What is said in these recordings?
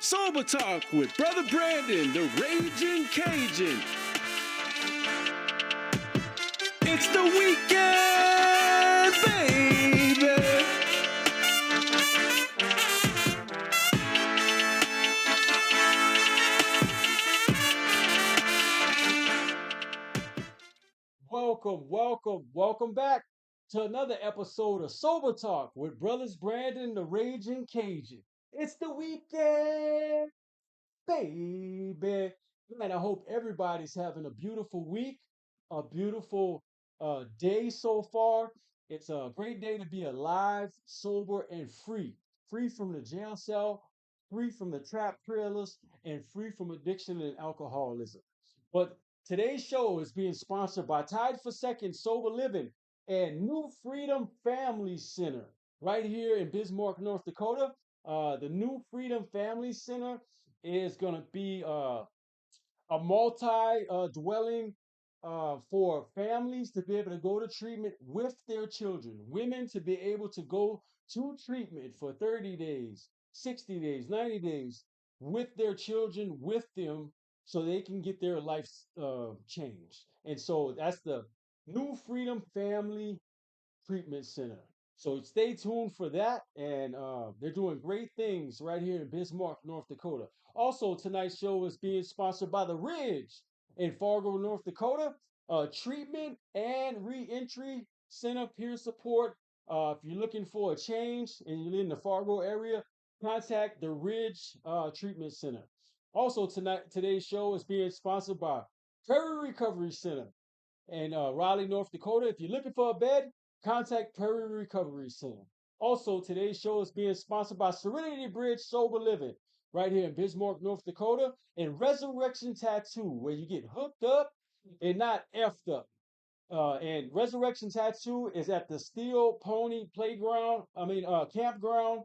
Sober Talk with Brother Brandon, the Raging Cajun. It's the weekend, baby. Welcome back to another episode of Sober Talk with Brothers Brandon, the Raging Cajun. It's the weekend, baby. Man, I hope everybody's having a beautiful week, a beautiful day so far. It's a great day to be alive, sober, and free. Free from the jail cell, free from the trap trailers, and free from addiction and alcoholism. But today's show is being sponsored by Tied for Second Sober Living and New Freedom Family Center right here in Bismarck, North Dakota. The New Freedom Family Center is going to be a multi dwelling for families to be able to go to treatment with their children, women to be able to go to treatment for 30 days, 60 days, 90 days with their children, with them, so they can get their lives changed. And so that's the New Freedom Family Treatment Center. So stay tuned for that. And they're doing great things right here in Bismarck, North Dakota. Also, tonight's show is being sponsored by The Ridge in Fargo, North Dakota. Treatment and Reentry Center peer support. If you're looking for a change and you're in the Fargo area, contact The Ridge Treatment Center. Also, today's show is being sponsored by Prairie Recovery Center in Raleigh, North Dakota. If you're looking for a bed, contact Prairie Recovery Center. Also, today's show is being sponsored by Serenity Bridge Sober Living right here in Bismarck, North Dakota, and Resurrection Tattoo, where you get hooked up and not effed up. And Resurrection Tattoo is at the Steel Pony Campground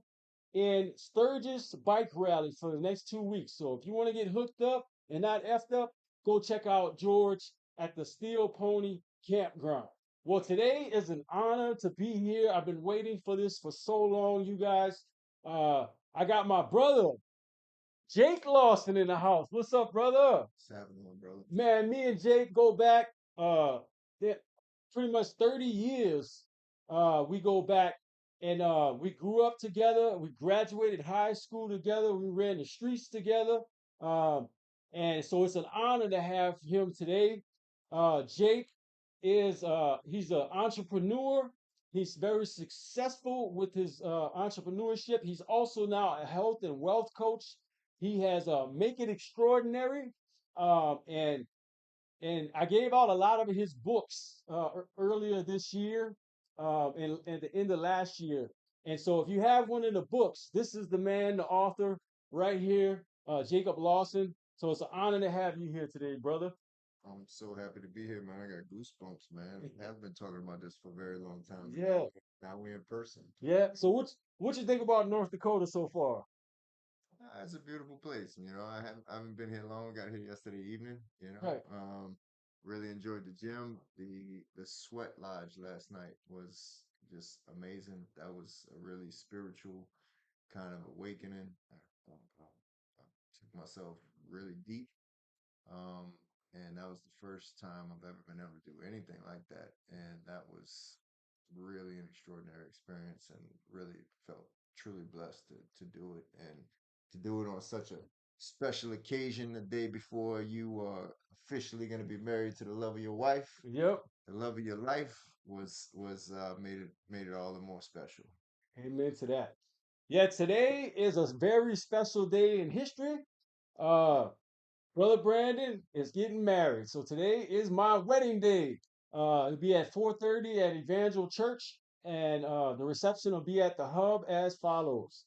in Sturgis Bike Rally for the next 2 weeks. So if you want to get hooked up and not effed up, go check out George at the Steel Pony Campground. Well, today is an honor to be here. I've been waiting for this for so long, you guys. Uh, I got my brother, Jake Lawson, in the house. What's up, brother? What's happening, brother? Man, me and Jake go back uh pretty much 30 years. We go back and we grew up together. We graduated high school together. We ran the streets together. Um, and so it's an honor to have him today. Jake is he's an entrepreneur. He's very successful with his entrepreneurship. He's also now a health and wealth coach. He has Make It Extraordinary, and I gave out a lot of his books earlier this year and at the end of last year. And so, if you have one of the books, this is the man, the author, right here, Jacob Lawson. So it's an honor to have you here today, brother. I'm so happy to be here, man. I got goosebumps, man. I've been talking about this for a very long time, and Yeah, now we're in person. yeah. So what you think about North Dakota so far? It's a beautiful place. I haven't been here long. Got here yesterday evening. Right. Really enjoyed the gym. The sweat lodge last night was just amazing. That was a really spiritual kind of awakening. I took myself really deep. Um, and that was the first time I've ever been able to do anything like that. And that was really an extraordinary experience and really felt truly blessed to do it and to do it on such a special occasion the day before you are officially going to be married to the love of your wife. Yep. The love of your life was made it all the more special. Amen to that. Yeah, today is a very special day in history. Uh, Brother Brandon is getting married. So today is my wedding day. It'll be at 4:30 at Evangel Church, and the reception will be at the hub as follows.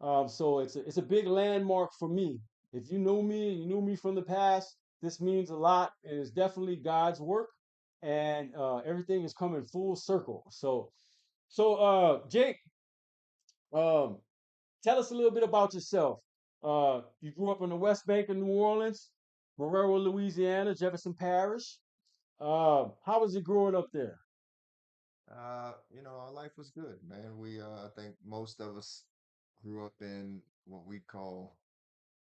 So it's a big landmark for me. If you know me, you knew me from the past, this means a lot. It is definitely God's work, and everything is coming full circle. So Jake, um, tell us a little bit about yourself. You grew up in the West Bank of New Orleans, Marrero, Louisiana, Jefferson Parish. How was it growing up there? Our life was good, man. I think most of us grew up in what we call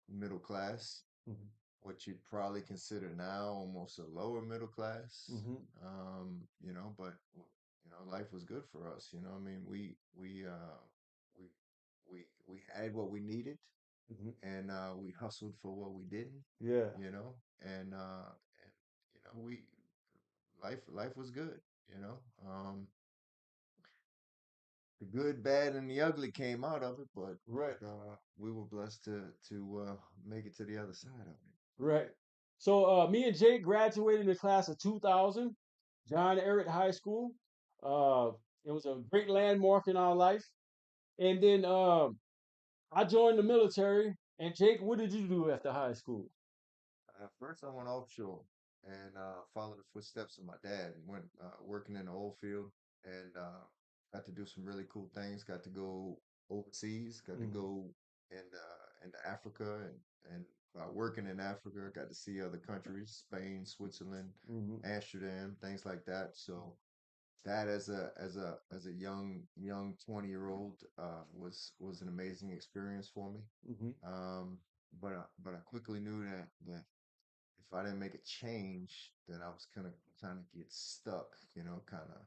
middle class, Mhm. what you'd probably consider now almost a lower middle class. Mhm. But life was good for us. I mean, we we had what we needed, Mhm. and we hustled for what we didn't. Yeah. We life was good. You know, the good, bad, and the ugly came out of it, but Right. we were blessed to make it to the other side of it. Right. So me and Jake graduated in the class of 2000, John Ehret High School. Uh, it was a great landmark in our life. And then I joined the military. And Jake, what did you do after high school? First, I went offshore and followed the footsteps of my dad and went working in the oil field and got to do some really cool things. Got to go overseas, got to Hmm. go into Africa and working in Africa, got to see other countries, Spain, Switzerland, Hmm. Amsterdam, things like that. So that as a young 20-year-old was an amazing experience for me. Hmm. But I quickly knew that if I didn't make a change, then I was gonna kind of get stuck, kind of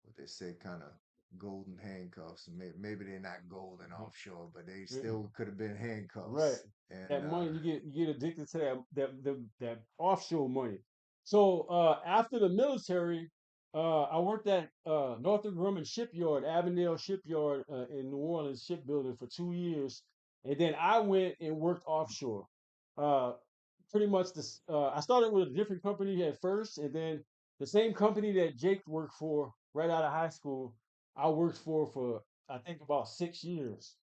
what they say, kind of golden handcuffs. And maybe they're not golden offshore, but they still could have been Right. handcuffs. And That money you get addicted to that offshore money. So after the military, I worked at Northrop Grumman Shipyard, Avondale Shipyard in New Orleans shipbuilding for 2 years, and then I went and worked offshore. Uh, Pretty much this. I started with a different company at first, and then the same company that Jake worked for right out of high school, I worked for I think about 6 years.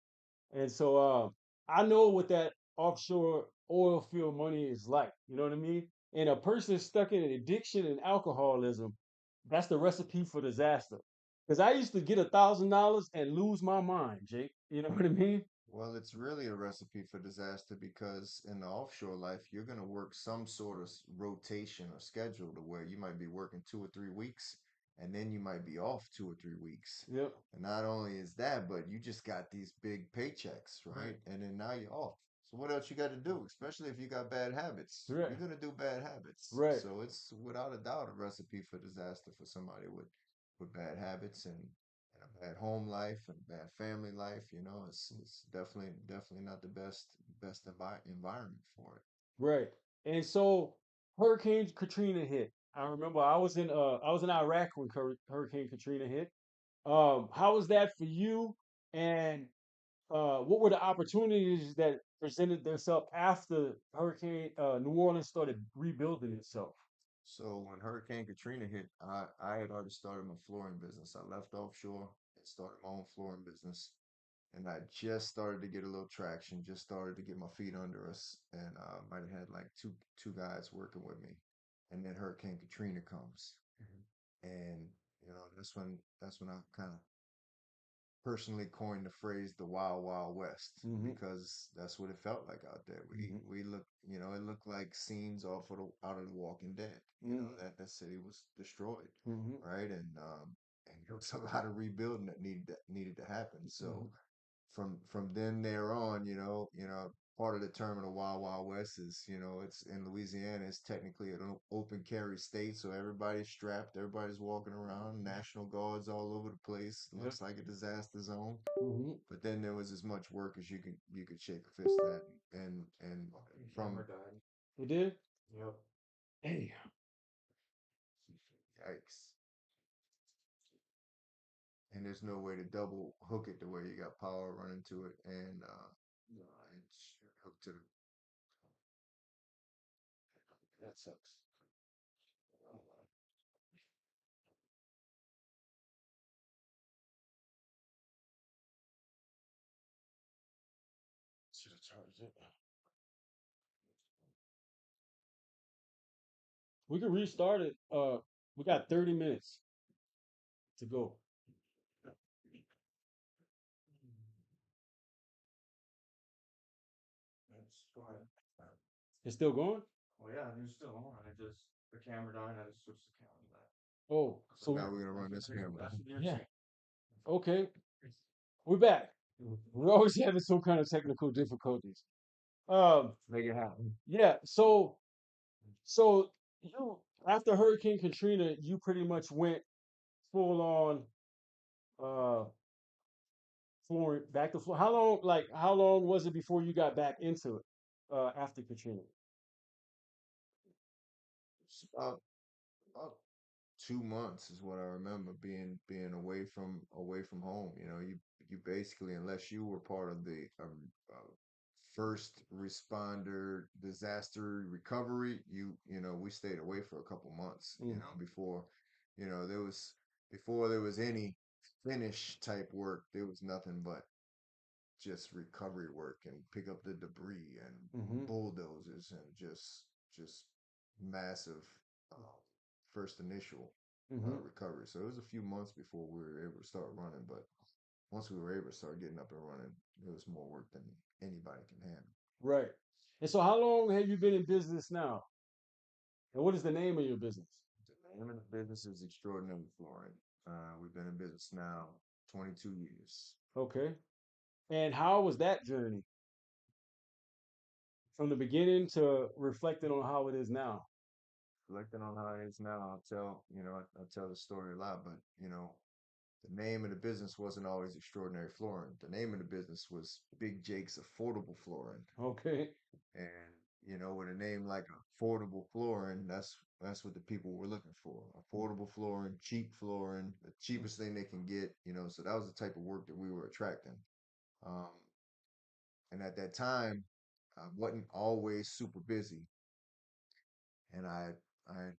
And so I know what that offshore oil field money is like. You know what I mean? And a person stuck in addiction and alcoholism, that's the recipe for disaster. Because I used to get $1,000 and lose my mind, Jake. You know what I mean? well, it's really a recipe for disaster because in the offshore life, you're going to work some sort of rotation or schedule to where you might be working 2 or 3 weeks and then you might be off 2 or 3 weeks. Yep. And not only is that, but you just got these big paychecks, Right. right? And then now you're off. So what else you got to do? Especially if you got bad habits, Right. you're going to do bad habits. Right. So it's without a doubt a recipe for disaster for somebody with bad habits and a bad home life and bad family life. It's definitely not the best environment for it. Right. And so Hurricane Katrina hit. I remember I was in Iraq when Hurricane Katrina hit. How was that for you? And what were the opportunities that presented themselves after Hurricane New Orleans started rebuilding itself? So when Hurricane Katrina hit, I had already started my flooring business. I left offshore and started my own flooring business. And I just started to get a little traction, just started to get my feet under us, and might have had like two guys working with me. And then Hurricane Katrina comes, and that's when I kind of personally coined the phrase the Wild Wild West Mm-hmm. because that's what it felt like out there. We Mm-hmm. we look, it looked like scenes out of The Walking Dead. Mm-hmm. That city was destroyed, Mm-hmm. right? And there was a lot of rebuilding that needed to happen. Mm-hmm. So from then there on, part of the term of the Wild Wild West is, it's in Louisiana. It's technically an open carry state, so everybody's strapped, everybody's walking around, National Guards all over the place. Yep. Looks like a disaster zone. Mm-hmm. But then there was as much work as you could shake a fist at, and from You did? Hey. yikes. And there's no way to double hook it the way you got power running to it and hooked to the. That sucks. Should have charged it. We can restart it. We got 30 minutes to go. It's still going? Oh, So now we're gonna run this camera. yeah. Okay. We're back. We're always having some kind of technical difficulties. make it happen. Yeah. So you after Hurricane Katrina, you pretty much went full on uh flooring back to floor. How long? Like how long was it before you got back into it? After Katrina. It's about 2 months is what I remember being away from home. You basically, unless you were part of the first responder disaster recovery, we stayed away for a couple months. Mm, There was before there was any finish type work. There was nothing but just recovery work and pick up the debris and mm-hmm, bulldozers and just massive uh, first initial mm-hmm. recovery. So it was a few months before we were able to start running, but once we were able to start getting up and running, it was more work than anybody can handle. Right. And so how long have you been in business now? And what is the name of your business? The name of the business is Extraordinary Flooring. We've been in business now 22 years. Okay. And how was that journey from the beginning to reflecting on how it is now? Reflecting on how it is now, I'll tell the story a lot, but the name of the business wasn't always Extraordinary Flooring. The name of the business was Big Jake's Affordable Flooring. Okay. And with a name like Affordable Flooring, that's what the people were looking for. Affordable flooring, cheap flooring, the cheapest thing they can get, so that was the type of work that we were attracting. Um, and at that time, I wasn't always super busy. And I I'd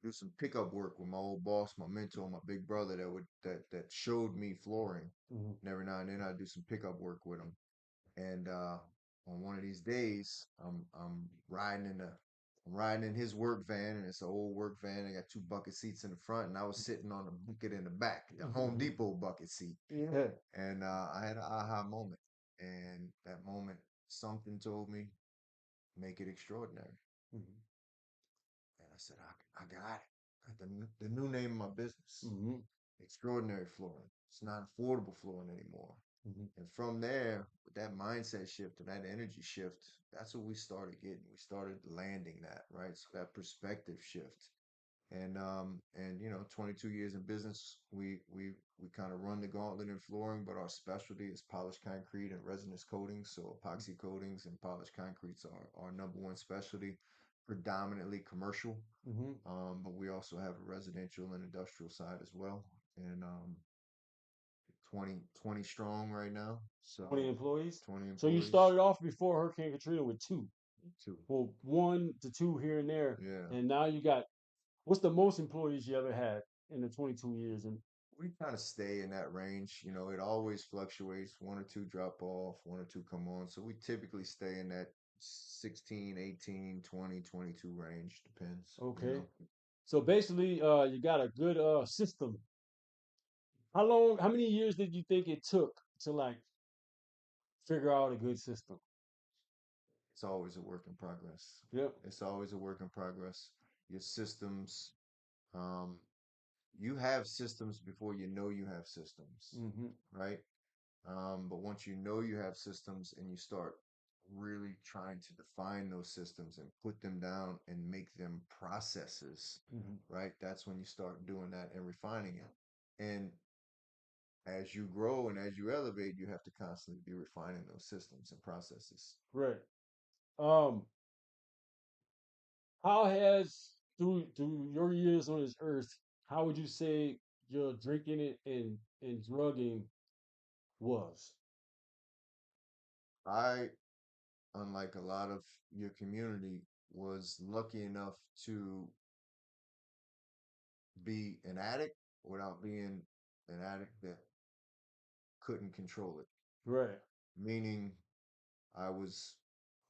do some pickup work with my old boss, my mentor, my big brother that showed me flooring. Mm-hmm. And every now and then I'd do some pickup work with him. And on one of these days, I'm riding in his work van, and it's an old work van. I got two bucket seats in the front, and I was sitting on the bucket in the back, the Home Depot bucket seat. Yeah. And I had an aha moment, and that moment, something told me, make it extraordinary. Mm-hmm. And I said, I got it. The new name of my business, Mm-hmm. Extraordinary Flooring. It's not affordable flooring anymore. Mm-hmm. And from there, with that mindset shift and that energy shift, that's what we started getting. We started landing that, right? So that perspective shift. And 22 years in business, we kind of run the gauntlet in flooring, but our specialty is polished concrete and resinous coatings. So epoxy coatings and polished concretes are our number one specialty, predominantly commercial. Mm-hmm. But we also have a residential and industrial side as well. And 20 strong right now. 20 So employees. 20 So you employees. started off before Hurricane Katrina with two. Two. Well, one to two here and there. Yeah. And now you got what's the most employees you ever had in the 22 years? And We kind of stay in that range. It always fluctuates. One or two drop off, one or two come on. So we typically stay in that 16, 18, 20, 22 range. Depends. okay. So basically, you got a good system. How many years did you think it took to like figure out a good system? It's always a work in progress. Yep. It's always a work in progress. Your systems, um, you have systems before you know you have systems, Mm-hmm. right? But once you know you have systems and you start really trying to define those systems and put them down and make them processes, Mm-hmm. right? That's when you start doing that and refining it. And as you grow and as you elevate, you have to constantly be refining those systems and processes. Right. Um, how has through your years on this earth, how would you say your drinking it and drugging was? I, unlike a lot of your community, was lucky enough to be an addict without being an addict that couldn't control it. Right. Meaning I was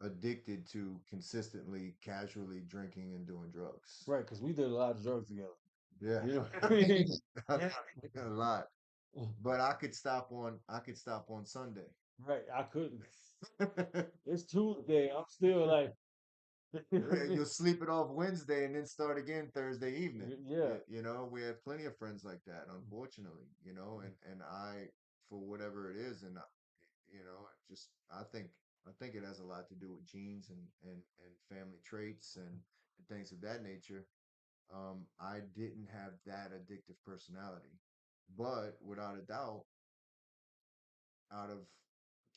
addicted to consistently, casually drinking and doing drugs. Right, because we did a lot of drugs together. Yeah. You know what I I mean? mean, a lot. But I could stop on Sunday. Right, I couldn't. It's Tuesday. I'm still like, you know what I mean? You'll sleep it off Wednesday and then start again Thursday evening. Yeah. We have plenty of friends like that, unfortunately, and I, for whatever it is, and just, I think I think it has a lot to do with genes and family traits and things of that nature. I didn't have that addictive personality, but without a doubt, out of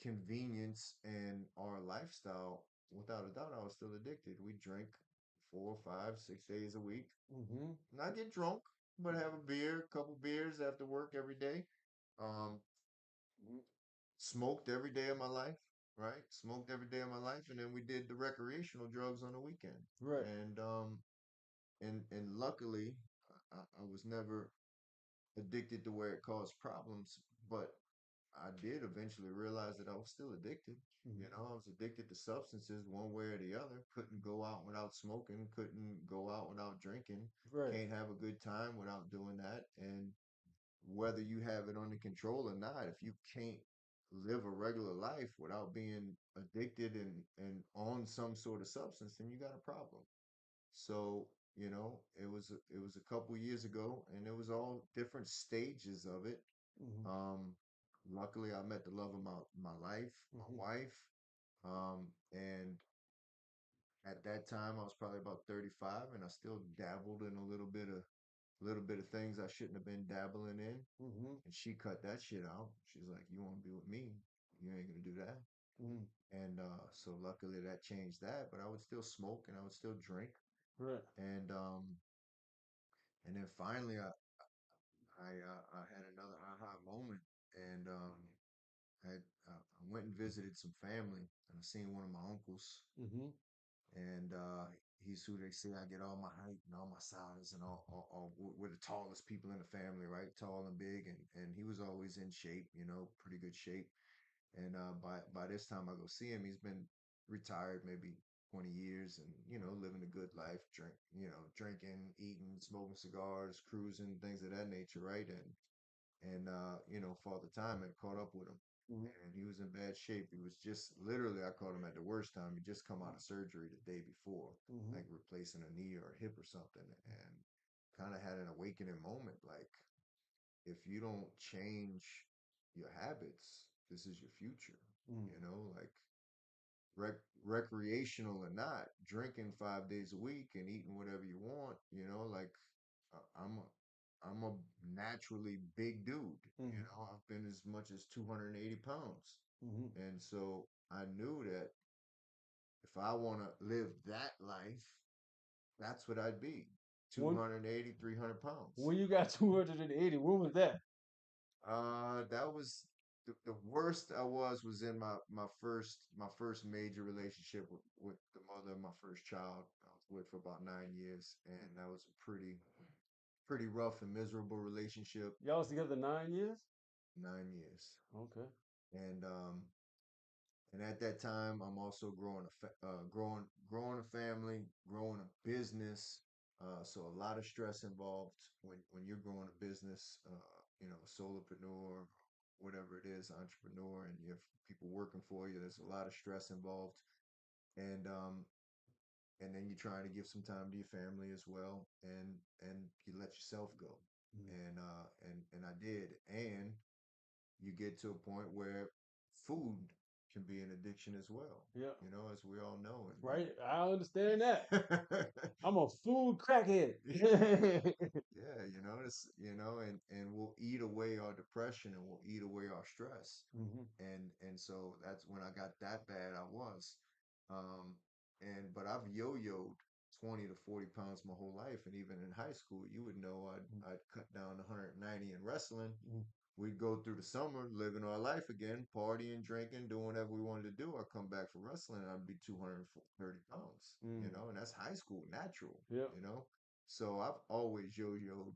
convenience and our lifestyle, without a doubt, I was still addicted. We drink 4, 5, 6 days a week. Mm-hmm. Not get drunk, but have a beer, a couple beers after work every day. Um, Smoked every day of my life, right? Smoked every day of my life, and then we did the recreational drugs on the weekend. Right. And luckily, I was never addicted to where it caused problems, but I did eventually realize that I was still addicted. You Mm-hmm. know, I was addicted to substances one way or the other. Couldn't go out without smoking, couldn't go out without drinking, Right. can't have a good time without doing that. And whether you have it under control or not, if you can't live a regular life without being addicted and on some sort of substance, then you got a problem. So, it was a couple years ago, and it was all different stages of it. Mm-hmm. Um, Luckily, I met the love of my life, my Mm-hmm. wife. And at that time, I was probably about 35, and I still dabbled in a little bit of things I shouldn't have been dabbling in. Mm-hmm. And she cut that shit out. She's like, "You want to be with me? You ain't gonna do that." Mm-hmm. And so luckily that changed that. But I would still smoke and I would still drink. Right. And and then finally I had another aha moment, and I went and visited some family, and I seen one of my uncles, Mm-hmm. and he's who they say I get all my height and all my size and we're the tallest people in the family, right? Tall and big, and he was always in shape, pretty good shape. And by this time I go see him, he's been retired maybe 20 years, and living a good life, drinking, eating, smoking cigars, cruising, things of that nature, right? And Father Time had caught up with him, Mm-hmm. and he was in bad shape. He was just literally, I caught him at the worst time. He just come out of surgery the day before, Mm-hmm. like replacing a knee or a hip or something, and kind of had an awakening moment. Like, if you don't change your habits, this is your future. Like recreational or not, drinking 5 days a week and eating whatever you want. Like I'm a naturally big dude. Mm-hmm. I've been as much as 280 pounds. Mm-hmm. And so I knew that if I want to live that life, that's what I'd be. When 280, 300 pounds. when you got 280, when was that? That was the worst I was in my first major relationship with the mother of my first child. I was with for about 9 years, and that was a pretty rough and miserable relationship. Y'all was together 9 years? 9 years. Okay. And at that time, I'm also growing a family, growing a business. So a lot of stress involved when you're growing a business. Solopreneur, whatever it is, entrepreneur, and you have people working for you. There's a lot of stress involved, and then you're trying to give some time to your family as well, and you let yourself go, Mm. and I did, and you get to a point where food can be an addiction as well, Yeah. as we all know. Right. I understand that. And I'm a food crackhead. yeah, and we'll eat away our depression and we'll eat away our stress. Mm-hmm. And so that's when I got that bad. I was, um, but I've yo-yoed 20 to 40 pounds my whole life, and even in high school, you would know I'd cut down to 190 in wrestling. Mm-hmm. We'd go through the summer living our life again, partying, drinking, doing whatever we wanted to do. I'd come back from wrestling and I'd be 230 pounds, Mm. and that's high school, natural, Yeah. you know. So I've always yo-yoed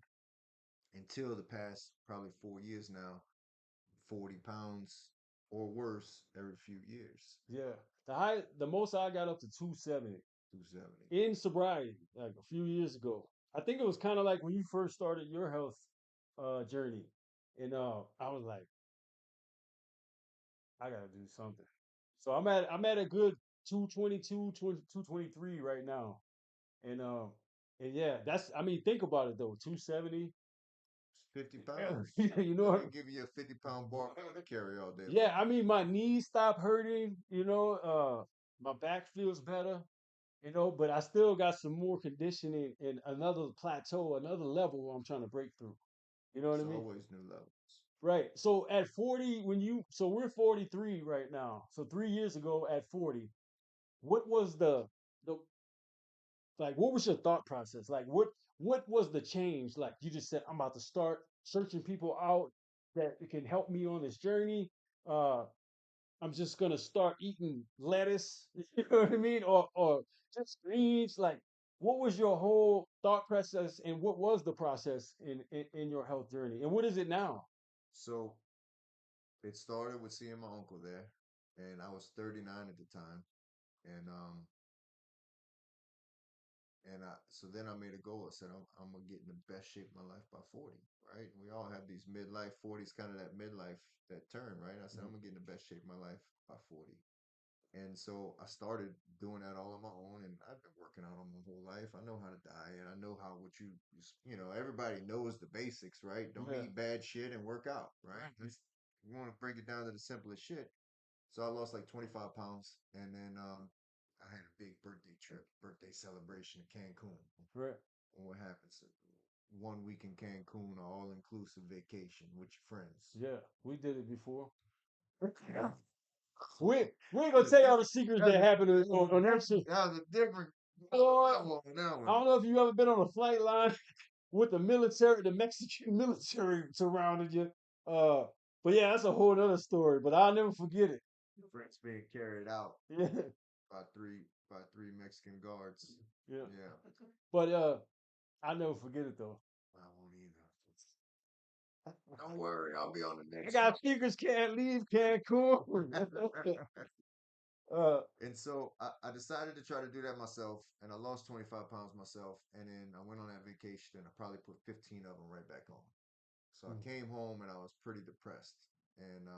until the past probably 4 years now, 40 pounds or worse every few years. Yeah. The most I got up to 270 270. in sobriety, like a few years ago. I think it was kind of like when you first started your health journey. And I was like, I gotta do something. So I'm at a good 222, 223 right now. And yeah, that's I mean, think about it though. 270. 50 pounds. You I know, can give you a 50-pound bar to carry all day yeah, long. I mean, my knees stop hurting, my back feels better, but I still got some more conditioning and another plateau, another level I'm trying to break through. You know what I It's mean? always new levels. Right. So at 40, so we're 43 right now. So 3 years ago at 40, what was the, like, what was your thought process? Like, what was the change? Like, you just said, I'm about to start searching people out that can help me on this journey. Uh, I'm just gonna start eating lettuce. You know what I mean? Or just greens. Like, what was your whole thought process, and what was the process in your health journey, and what is it now? So it started with seeing my uncle there, and I was 39 at the time, and so then I made a goal. I said I'm gonna get in the best shape of my life by 40, right? We all have these midlife. 40 is kind of that midlife, that turn, right? I said I'm Mhm. gonna get in the best shape of my life by 40. And so I started doing that all on my own, and I've been working out on my whole life. I know how to diet. I know how what everybody knows the basics, right? Don't Yeah. eat bad shit and work out, right? You want to break it down to the simplest shit. So I lost like 25 pounds, and then I had a big birthday trip, birthday celebration in Cancun. Right. And what happens? 1 week in Cancun, an all-inclusive vacation with your friends. Yeah. We did it before. Yeah. We ain't That gonna was a tell y'all the different. secrets That that was happened on that shit. that was a different Lord, level on that I one. don't know if you ever been on a flight line with the military, the Mexican military surrounded you. Uh, but yeah, that's a whole other story. But I'll never forget it. Friends being carried out Yeah, by three Mexican guards. yeah. Yeah, But I'll never forget it though. I won't either. Don't worry, I'll be on the I next got flight. speakers can't leave Cancun. uh, And so I decided to try to do that myself, and I lost 25 pounds myself. And then I went on that vacation, and I probably put 15 of them right back on. So I mm, came home, and I was pretty depressed, and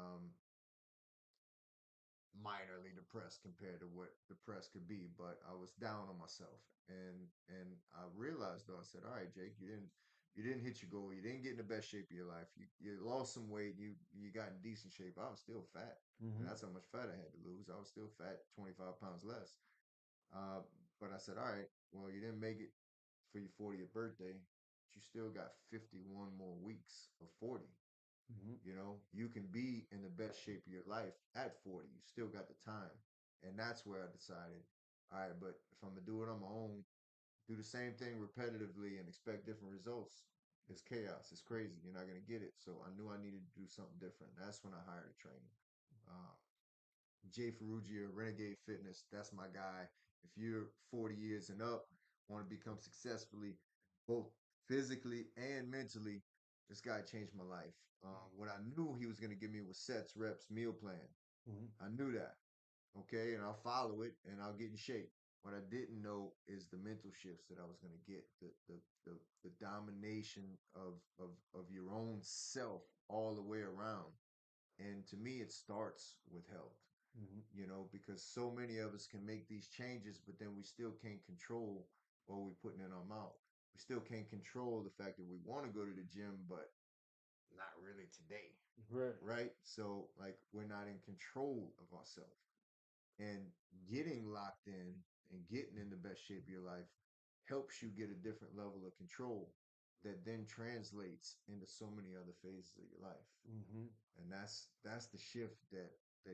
minorly depressed compared to what depressed could be. But I was down on myself, and I realized though, I said, "All right, Jake, you didn't hit your goal. You didn't get in the best shape of your life. You lost some weight. You got in decent shape. I was still fat, and mhm, that's how much fat I had to lose. I was still fat, 25 pounds less. Uh, but I said, all right, well, you didn't make it for your 40th birthday, but you still got 51 more weeks of 40. mhm, You can be in the best shape of your life at 40. You still got the time. And that's where I decided, all right, but if I'm gonna do it on my own, do the same thing repetitively and expect different results, it's chaos. It's crazy. You're not gonna get it. So I knew I needed to do something different. That's when I hired a trainer. Uh, Jay Ferrugia, Renegade Fitness. That's my guy. If you're 40 years and up, want to become successfully, both physically and mentally, this guy changed my life. What I knew he was going to give me was sets, reps, meal plan. mhm, I knew that. Okay. And I'll follow it and I'll get in shape. What I didn't know is the mental shifts that I was going to get, the domination of your own self all the way around. And to me, it starts with health, mhm, because so many of us can make these changes, but then we still can't control what we're putting in our mouth. We still can't control the fact that we want to go to the gym, but not really today, right. right? So, like, we're not in control of ourselves. And getting locked and getting in the best shape of your life helps you get a different level of control that then translates into so many other phases of your life. Mhm. And that's the shift that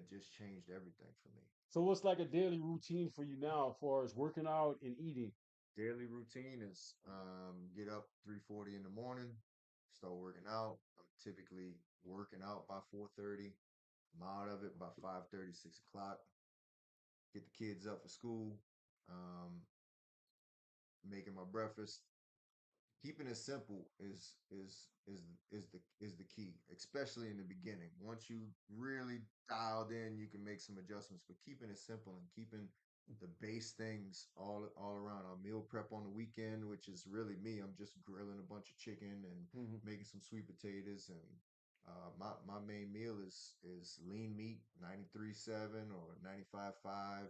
just changed everything for me. So what's like a daily routine for you now, as far as working out and eating? Daily routine is get up 3:40 in the morning, start working out. I'm typically working out by 4:30. I'm out of it by 5:30, 6 o'clock. Get the kids up for school. Um, making my breakfast. Keeping it simple is the key, especially in the beginning. Once you really dialed in, you can make some adjustments, but keeping it simple and keeping the base things all around. I'll meal prep on the weekend, which is really me. I'm just grilling a bunch of chicken and Mhm, making some sweet potatoes, and my main meal is lean meat, 93.7 or 95.5,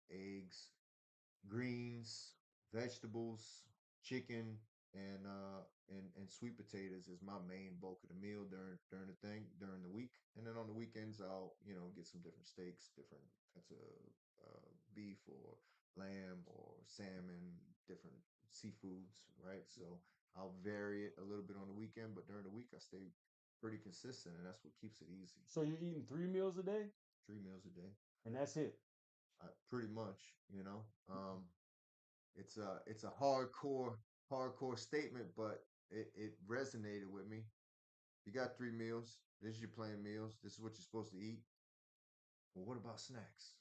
eggs, greens, vegetables, chicken. and sweet potatoes is my main bulk of the meal during the week, and then on the weekends I'll get some different steaks, different cuts of beef or lamb or salmon, different seafoods, right? So I'll vary it a little bit on the weekend, but during the week I stay pretty consistent, and that's what keeps it easy. So you're eating 3 meals a day, 3 meals a day, and that's it. pretty much. It's a hardcore statement, but it resonated with me. You got 3 meals. This is your plain meals. This is what you're supposed to eat. Well, what about snacks?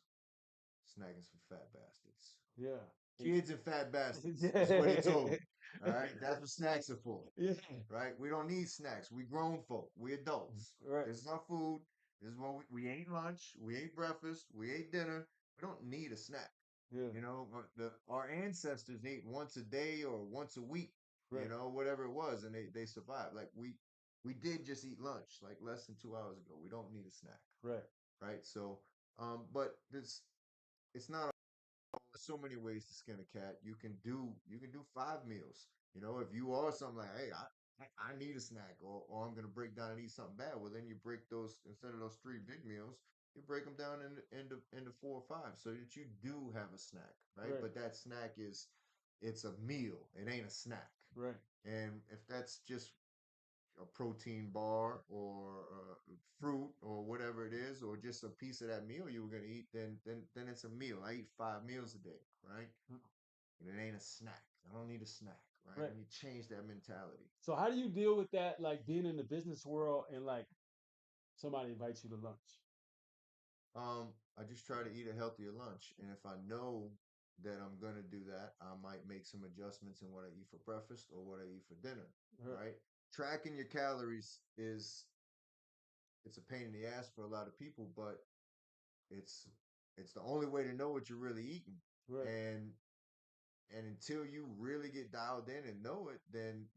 Snacking some fat bastards. Yeah. Kids and fat bastards is what he told Yeah. me. All right, that's what snacks are for. Yeah. Right? We don't need snacks. We grown folk. We adults. Right. This is our food. This is what we ate lunch. We ate breakfast. We ate dinner. We don't need a snack. Yeah. But our ancestors ate once a day or once a week, Right. whatever it was, and they survived. Like we did just eat lunch like less than 2 hours ago. We don't need a snack, Right. right? So, but it's not so many ways to skin a cat. You can do 5 meals. If you are something like, hey, I need a snack, or I'm gonna break down and eat something bad. Well, then you break those instead of those 3 big meals, you break them down into 4 or 5, so that you do have a snack, right? Right. But that snack it's a meal. It ain't a snack. Right. And if that's just a protein bar or fruit or whatever it is, or just a piece of that meal you were gonna eat, then it's a meal. I eat 5 meals a day, right? And it ain't a snack. I don't need a snack, right? Right. And you change that mentality. So how do you deal with that, like being in the business world and like somebody invites you to lunch? I just try to eat a healthier lunch, and if I know that I'm gonna do that, I might make some adjustments in what I eat for breakfast or what I eat for dinner, Right. right? Tracking your calories it's a pain in the ass for a lot of people, but it's it's the only way to know what you're really eating. Right. And and until you really get dialed in and know it, then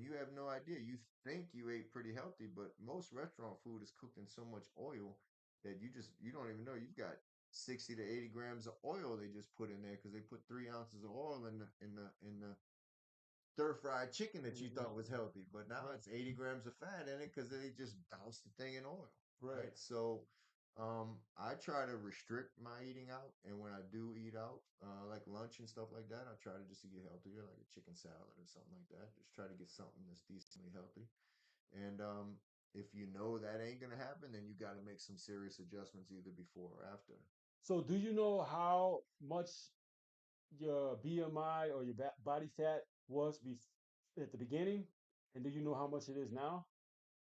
you have no idea. You think you ate pretty healthy, but most restaurant food is cooked in so much oil that you don't even know. You've got 60 to 80 grams of oil they just put in there because they put 3 ounces of oil in the stir fried chicken that you Mhm. thought was healthy, but now Right. it's 80 grams of fat in it because they just doused the thing in oil, Right. right? So, I try to restrict my eating out, and when I do eat out, like lunch and stuff like that, I try to just to get healthier, like a chicken salad or something like that. Just try to get something that's decently healthy. And if you know that ain't gonna happen, then you got to make some serious adjustments either before or after. So do you know how much your BMI or your body fat was at the beginning? And do you know how much it is now?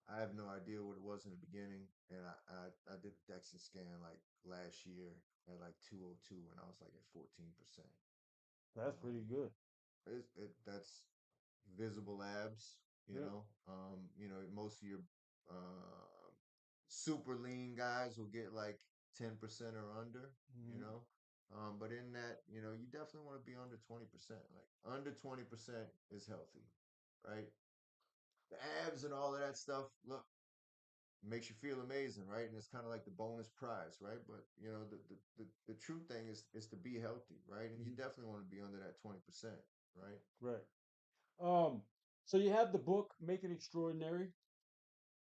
I have no idea what it was in the beginning, and I did a DEXA scan like last year at like 202, and I was like at 14%. That's pretty good. That's visible abs, Yeah. most of your uh, super lean guys will get like 10% or under, you Mhm. know. But in that, you definitely want to be under 20%. Like under 20% is healthy, right? The abs and all of that stuff. Look, makes you feel amazing, right? And it's kind of like the bonus prize, right? But the true thing is to be healthy, right? And you Mhm. definitely want to be under that 20%, right? Right. Um, so you have the book Make It Extraordinary.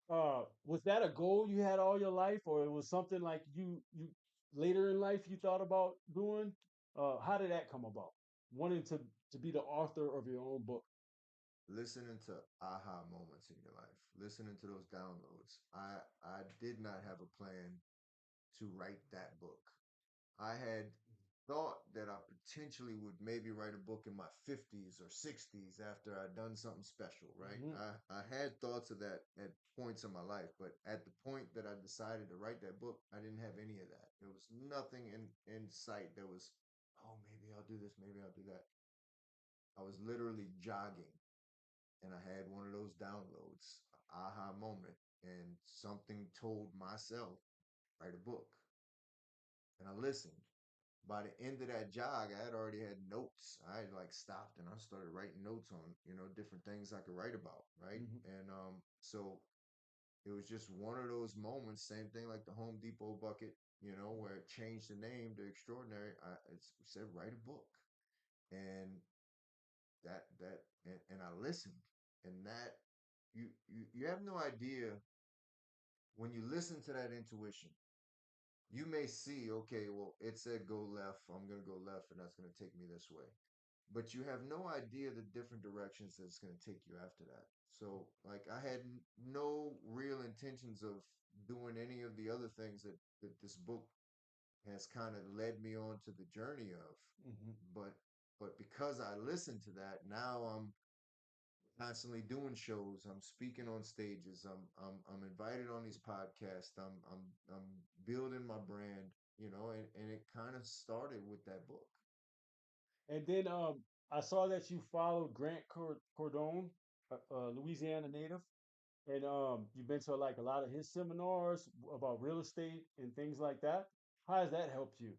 Was that a goal you had all your life, or it was something like you later in life you thought about doing? How did that come about? Wanting to be the author of your own book. Listening to aha moments in your life, listening to those downloads. I did not have a plan to write that book. I had thought that I potentially would maybe write a book in my 50s or 60s after I'd done something special, right? Hmm. I had thoughts of that at points in my life, but at the point that I decided to write that book, I didn't have any of that. There was nothing in sight that was, oh, maybe I'll do this, maybe I'll do that. I was literally jogging, and I had one of those downloads, aha moment, and something told myself, write a book. And I listened. By the end of that jog, I had already had notes. I had like stopped and I started writing notes on, different things I could write about, right? Hmm. And so it was just one of those moments, same thing like the Home Depot bucket, where it changed the name to Extraordinary. It said write a book. And and I listened, and that you have no idea when you listen to that intuition. You may see, okay, well, it said go left, I'm gonna go left, and that's gonna take me this way. But you have no idea the different directions that it's gonna take you after that. So, like, I had no real intentions of doing any of the other things that this book has kind of led me on to the journey of. Hmm. But because I listened to that, now I'm constantly doing shows. I'm speaking on stages. I'm invited on these podcasts. I'm building my brand, and it kind of started with that book. And then I saw that you followed Grant Cardone, Louisiana native, and you've been to like a lot of his seminars about real estate and things like that. How has that helped you?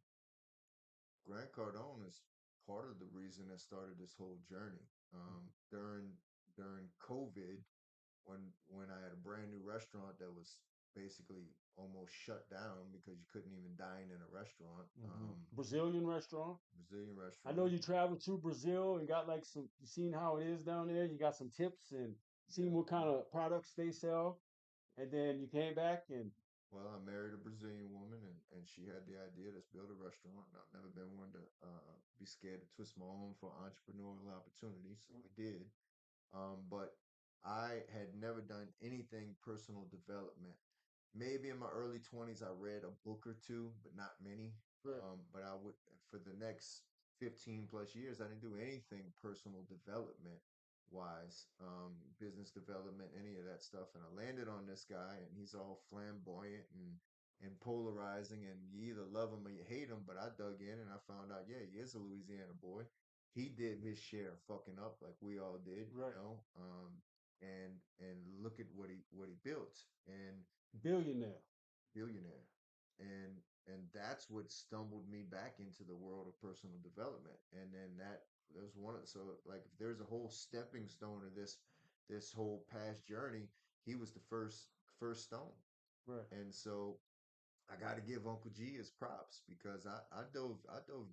Grant Cardone is part of the reason that started this whole journey. During COVID, when I had a brand new restaurant that was basically almost shut down because you couldn't even dine in a restaurant, Brazilian restaurant. Brazilian I know restaurant. you traveled to Brazil and got like some, you seen how it is down there. You got some tips and seen Yeah. what kind of products they sell. And then you came back and Well, I married a Brazilian woman, and she had the idea, let's build a restaurant. And I've never been one to be scared to twist my arm for entrepreneurial opportunities, so we did. But I had never done anything personal development. Maybe in my early 20s, I read a book or two, but not many. right, But I would, for the next 15 plus years, I didn't do anything personal development wise, business development, any of that stuff. And I landed on this guy, and he's all flamboyant and polarizing, and you either love him or you hate him. But I dug in and I found out, yeah, he is a Louisiana boy. He did his share of fucking up like we all did, right, and look at what he built. And billionaire. billionaire. And that's what stumbled me back into the world of personal development. And then that was one of, so like, if there's a whole stepping stone of this whole past journey, he was the first stone. Right, And so I got to give Uncle G his props because I dove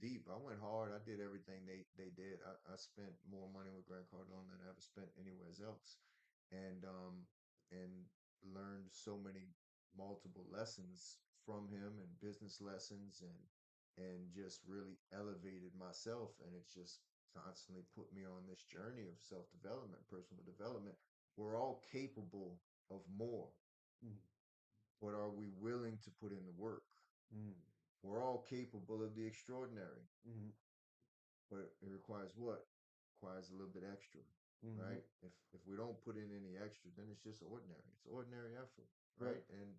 deep. I went hard. I did everything they did. I spent more money with Grant Cardone than I ever spent anywhere else, and and learned so many multiple lessons from him, and business lessons, and just really elevated myself. And it's just constantly put me on this journey of self development, personal development. We're all capable of more, mm, but are we willing to put in the work? mm, We're all capable of the extraordinary, mm, but it requires what? Requires a little bit extra, mm, right? If we don't put in any extra, then it's just ordinary. It's ordinary effort, right, right? And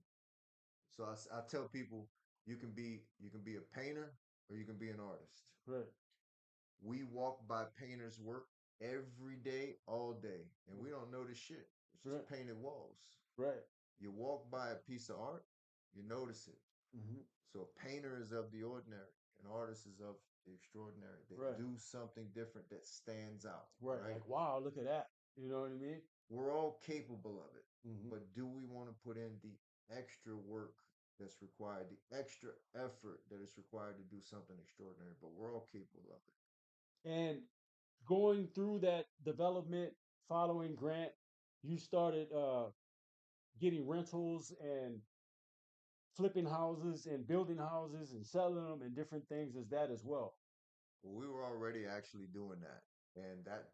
so I tell people, you can be a painter or you can be an artist. right, We walk by painters' work every day, all day, and we don't notice shit. It's just right, painted walls. right, You walk by a piece of art, you notice it. hmm, So a painter is of the ordinary, an artist is of the extraordinary. They right, do something different that stands out, right. right? Like, wow, look at that. You know what I mean? We're all capable of it, Hmm. but do we want to put in the extra work that's required, the extra effort that is required to do something extraordinary? But we're all capable of it. And going through that development, following Grant, you started getting rentals and flipping houses and building houses and selling them and different things as that as well. Well, we were already actually doing that.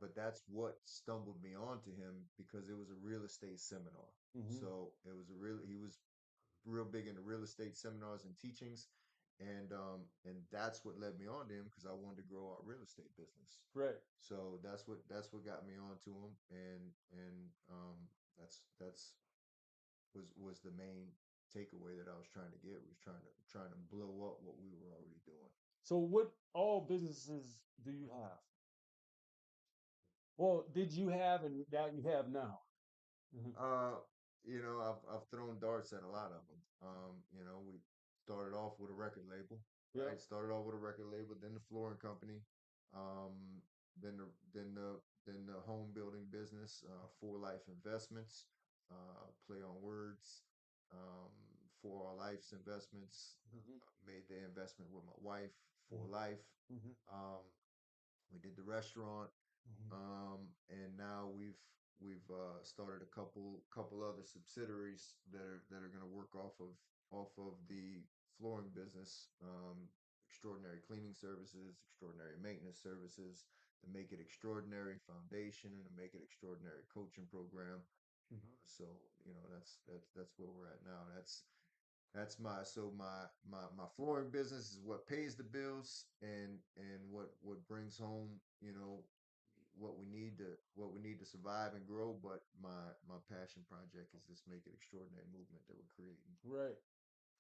But that's what stumbled me onto him because it was a real estate seminar. Hmm. So he was real big into real estate seminars and teachings, and that's what led me on to him because I wanted to grow our real estate business. Right. So that's what got me on to him, and that's was the main takeaway that I was trying to get, was trying to blow up what we were already doing. So, what all businesses do you have? Well, did you have and that you have now? Hmm. Uh, I've thrown darts at a lot of them. We started off with a record label, right? Yep. Started off with a record label, then the flooring company, um, then the home building business, For Life Investments, play on words, um, For Our Life's Investments. Hmm. Made the investment with my wife, For Hmm. Life. Hmm. Um, we did the restaurant. Mhm. And now we've started a couple other subsidiaries that are going to work off of the flooring business, extraordinary cleaning services, extraordinary maintenance services, to make it extraordinary foundation, and to make it extraordinary coaching program. Mhm. So that's where we're at now. That's my so my flooring business is what pays the bills, and what brings home, what we need to survive and grow. But my passion project is this Make It Extraordinary movement that we're creating. Right.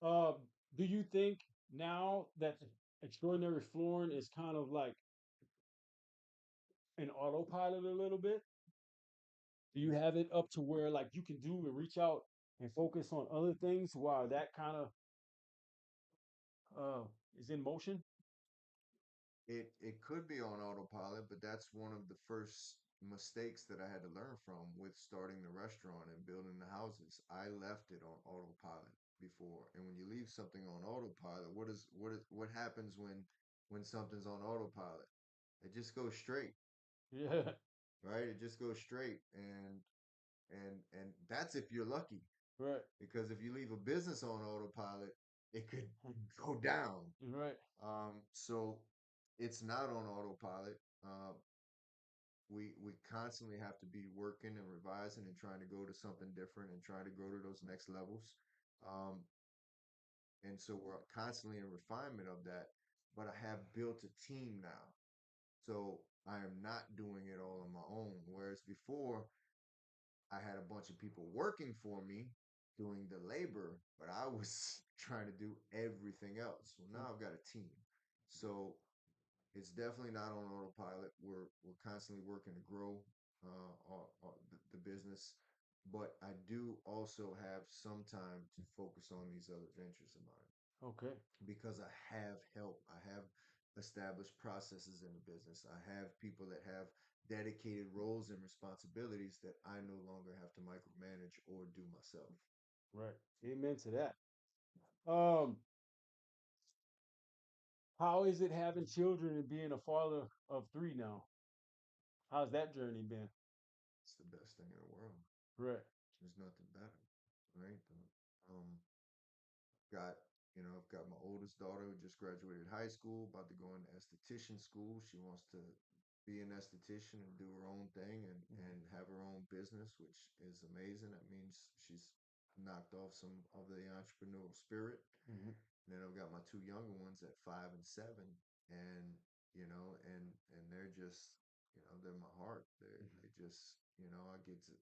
Um, do you think now that extraordinary flooring is kind of like an autopilot a little bit? Do you have it up to where like you can do and reach out and focus on other things while that kind of uh is in motion? It could be on autopilot, but that's one of the first mistakes that I had to learn from with starting the restaurant and building the houses. I left it on autopilot before. And when you leave something on autopilot, what happens when something's on autopilot? It just goes straight, Yeah. right? It just goes straight, and that's if you're lucky. Right. Because if you leave a business on autopilot, it could go down. Right. So it's not on autopilot. We constantly have to be working and revising and trying to go to something different and trying to go to those next levels. Um, and so we're constantly in refinement of that. But I have built a team now, so I am not doing it all on my own. Whereas before, I had a bunch of people working for me doing the labor, but I was trying to do everything else. Well, now I've got a team. So it's definitely not on autopilot. We're constantly working to grow the business, but I do also have some time to focus on these other ventures of mine Okay. because I have help. I have established processes in the business. I have people that have dedicated roles and responsibilities that I no longer have to micromanage or do myself. Right. Amen to that. Um, how is it having children and being a father of three now? How's that journey been? It's the best thing in the world. Right. There's nothing better, right? Got, I've got my oldest daughter who just graduated high school, about to go into esthetician school. She wants to be an esthetician and do her own thing, and have her own business, which is amazing. That means she's knocked off some of the entrepreneurial spirit. Mm-hmm. And then I've got my two younger ones at 5 and 7, and they're just, they're my heart. They just, I get to,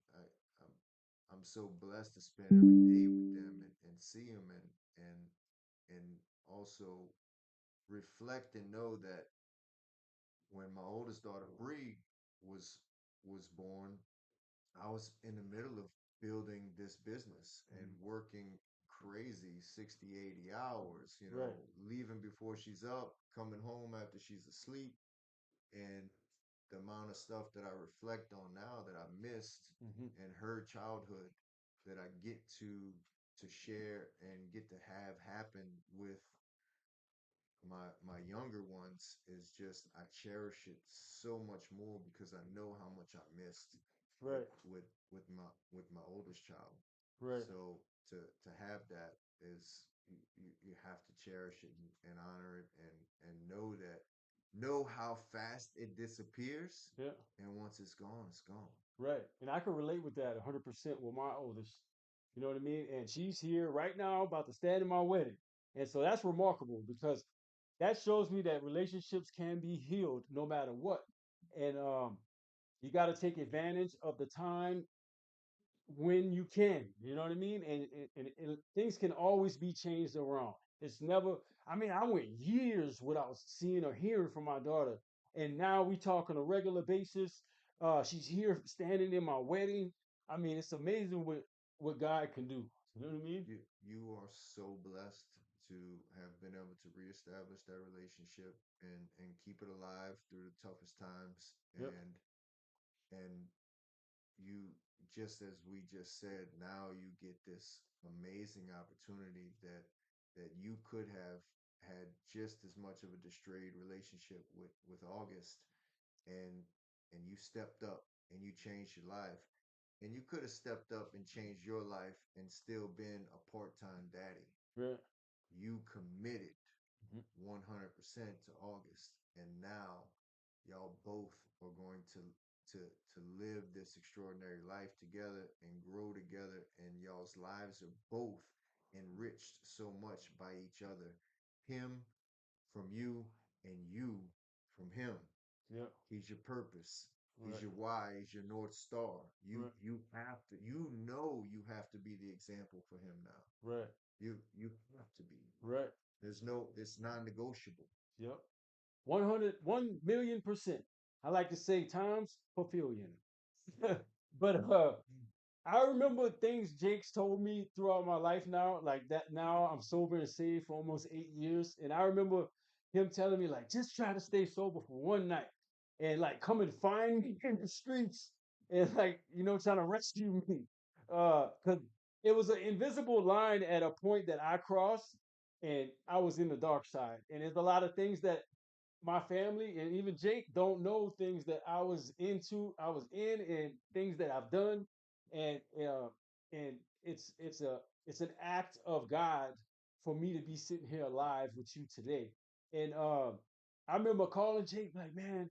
I'm I'm so blessed to spend every day with them, and see them, and also reflect and know that when my oldest daughter Bree was was born, I was in the middle of building this business and Mm-hmm. working crazy 60, 80 hours, Right. leaving before she's up, coming home after she's asleep. And the amount of stuff that I reflect on now that I missed Mm-hmm. in her childhood, that I get to share and get to have happen with my younger ones, is just, I cherish it so much more because I know how much I missed with Right. with with my oldest child. Right. So to have that is, you have to cherish it, and honor it, and know how fast it disappears, Yeah. and once it's gone, it's gone. Right. And I can relate with that 100% with my oldest. You know what I mean? And she's here right now about to stand in my wedding. And so that's remarkable because that shows me that relationships can be healed no matter what. And you got to take advantage of the time when you can. You know what I mean? And things can always be changed around. It's never, I mean, I went years without seeing or hearing from my daughter. And now we talk on a regular basis. She's here standing in my wedding. I mean, it's amazing what God can do. You know what I mean? You are so blessed to have been able to reestablish that relationship, and keep it alive through the toughest times. Yep. And you, just as we just said, now you get this amazing opportunity that you could have had just as much of a destroyed relationship with August, and and you stepped up and you changed your life. And you could have stepped up and changed your life and still been a part-time daddy. Right. You committed Mhm. 100% to August, and now y'all both are going to live this extraordinary life together and grow together, and y'all's lives are both enriched so much by each other. Him from you, and you from him. Yeah. He's your purpose. He's Right. your why. He's your north star. You Right. you have to. You know you have to be the example for him now. Right. You have to be. Right. There's no. It's non-negotiable. Yep. 100, 1,000,000%. I like to say times fulfilling. But I remember things Jake's told me throughout my life now, like that now I'm sober and saved for almost 8 years. And I remember him telling me, like, just try to stay sober for one night and like come and find me in the streets and like, trying to rescue me. Cause it was an invisible line at a point that I crossed and I was in the dark side. And there's a lot of things that my family and even Jake don't know things that I was in, and things that I've done, and it's an act of God for me to be sitting here alive with you today. And I remember calling Jake like, man,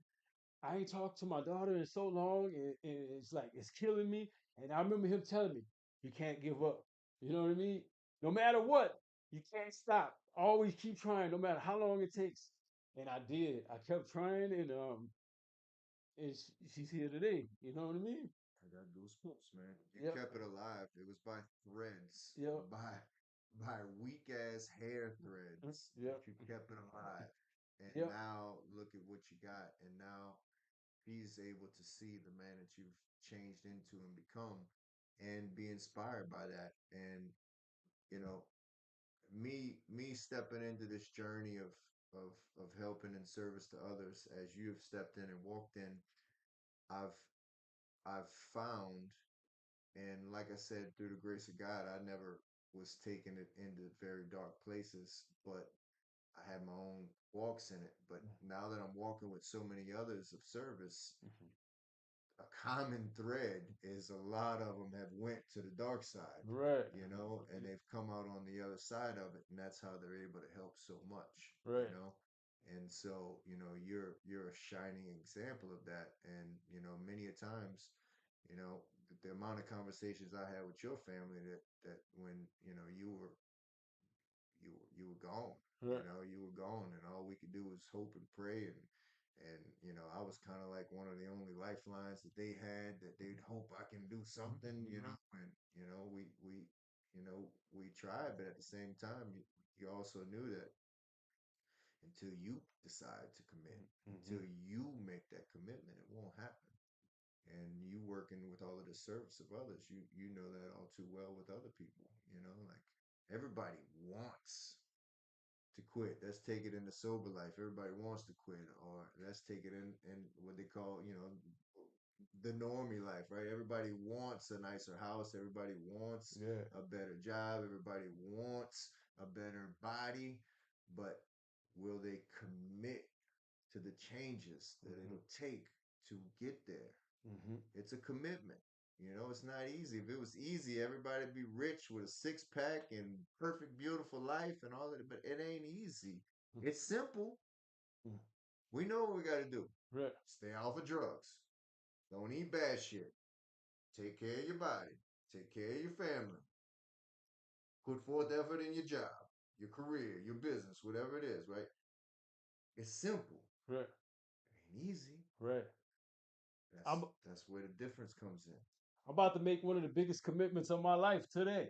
I ain't talked to my daughter in so long, and it's like it's killing me. And I remember him telling me, "You can't give up." You know what I mean? No matter what, you can't stop. Always keep trying, no matter how long it takes. And I did. I kept trying, and she's here today. You know what I mean? I got goosebumps, man. You Yep. kept it alive. It was by threads, Yep. by weak ass hair threads, but Yep. you kept it alive. And Yep. now look at what you got. And now he's able to see the man that you've changed into and become, and be inspired by that. And you know, me stepping into this journey of helping and service to others as you have stepped in and walked in, I've I've found, and like I said, through the grace of God, I never was taking it into very dark places, but I had my own walks in it. But now that I'm walking with so many others of service, Mhm. a common thread is a lot of them have went to the dark side, Right. and they've come out on the other side of it, and that's how they're able to help so much, Right. and so you're a shining example of that. And many a times, the amount of conversations I had with your family, that when you were gone. Right. You were gone, and all we could do was hope and pray. And I was kind of like one of the only lifelines that they had, that they'd hope I can do something. And we tried, but at the same time, you also knew that until you decide to commit, Hmm. until you make that commitment, it won't happen. And you working with all of the service of others, you know that all too well with other people. Like, everybody wants to quit. Let's take it in the sober life. Everybody wants to quit, or let's take it in what they call, the normie life, right? Everybody wants a nicer house. Everybody wants Yeah. a better job. Everybody wants a better body, but will they commit to the changes that Hmm. it'll take to get there? Hmm. It's a commitment. It's not easy. If it was easy, everybody'd be rich with a six pack and perfect, beautiful life and all of it. But it ain't easy. It's simple. We know what we got to do. Right. Stay off of drugs. Don't eat bad shit. Take care of your body. Take care of your family. Put forth effort in your job, your career, your business, whatever it is, right? It's simple. Right. It ain't easy. Right. That's I'm that's where the difference comes in. I'm about to make one of the biggest commitments of my life today.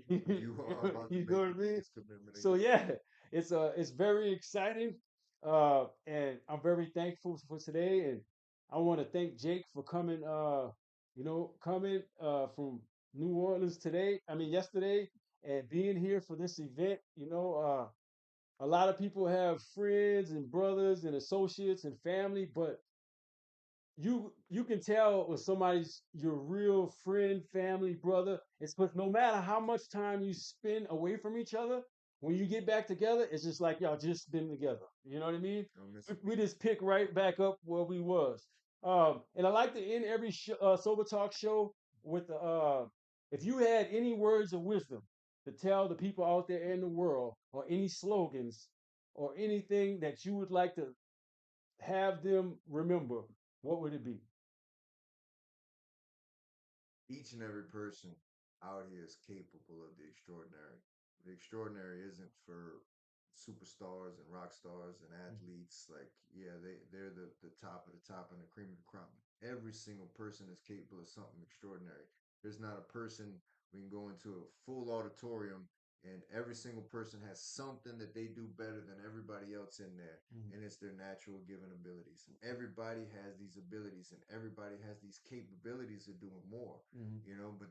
You are about to You know make what the I mean? biggest commitment of So your life. yeah, it's very exciting, and I'm very thankful for today. And I want to thank Jake for coming. Coming from New Orleans today. I mean yesterday, and being here for this event. A lot of people have friends and brothers and associates and family, but you can tell when somebody's your real friend, family, brother. It's because no matter how much time you spend away from each other, when you get back together, it's just like y'all just been together. You know what I mean? Don't miss We, a we beat. just pick right back up where we was. And I like to end every sober talk show with the if you had any words of wisdom to tell the people out there in the world, or any slogans, or anything that you would like to have them remember, what would it be? Each and every person out here is capable of the extraordinary. The extraordinary isn't for superstars and rock stars and athletes. Like, yeah, they're the top of the top and the cream of the crop. Every single person is capable of something extraordinary. There's not a person we can go into a full auditorium and every single person has something that they do better than everybody else in there, Mhm. and it's their natural given abilities. Everybody has these abilities and everybody has these capabilities of doing more, Mhm. but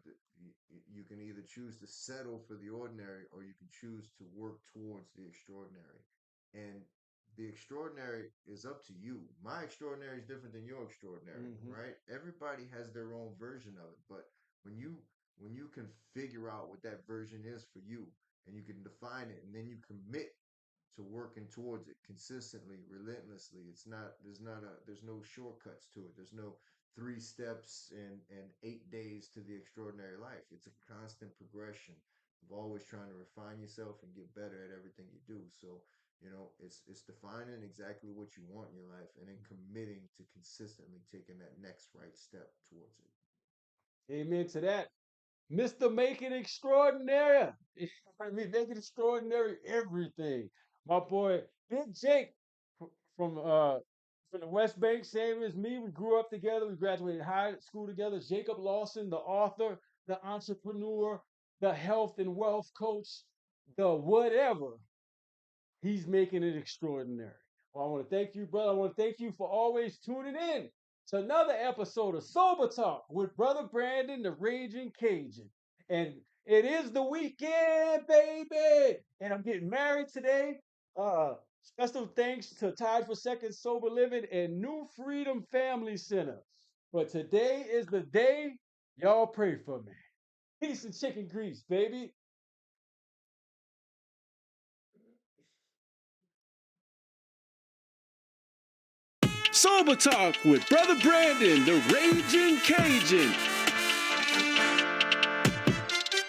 you can either choose to settle for the ordinary or you can choose to work towards the extraordinary. And the extraordinary is up to you. My extraordinary is different than your extraordinary, Mhm. right? Everybody has their own version of it, but when you when you can figure out what that version is for you and you can define it and then you commit to working towards it consistently, relentlessly. There's no shortcuts to it. There's no 3 steps and 8 days to the extraordinary life. It's a constant progression of always trying to refine yourself and get better at everything you do. So, it's defining exactly what you want in your life and then committing to consistently taking that next right step towards it. Amen to that. Mr. Make It Extraordinary. I mean, make it extraordinary everything. My boy, Big Jake from from the West Bank, same as me. We grew up together. We graduated high school together. Jacob Lawson, the author, the entrepreneur, the health and wealth coach, the whatever. He's making it extraordinary. Well, I want to thank you, brother. I want to thank you for always tuning in to another episode of Sober Talk with Brother Brandon, the Raging Cajun. And it is the weekend, baby. And I'm getting married today. Special thanks to Tied for Second Sober Living and New Freedom Family Center. But today is the day. Y'all pray for me. Peace and chicken grease, baby. Sober Talk with Brother Brandon, the Raging Cajun.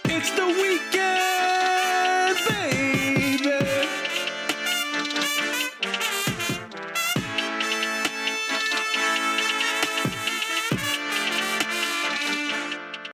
It's the weekend!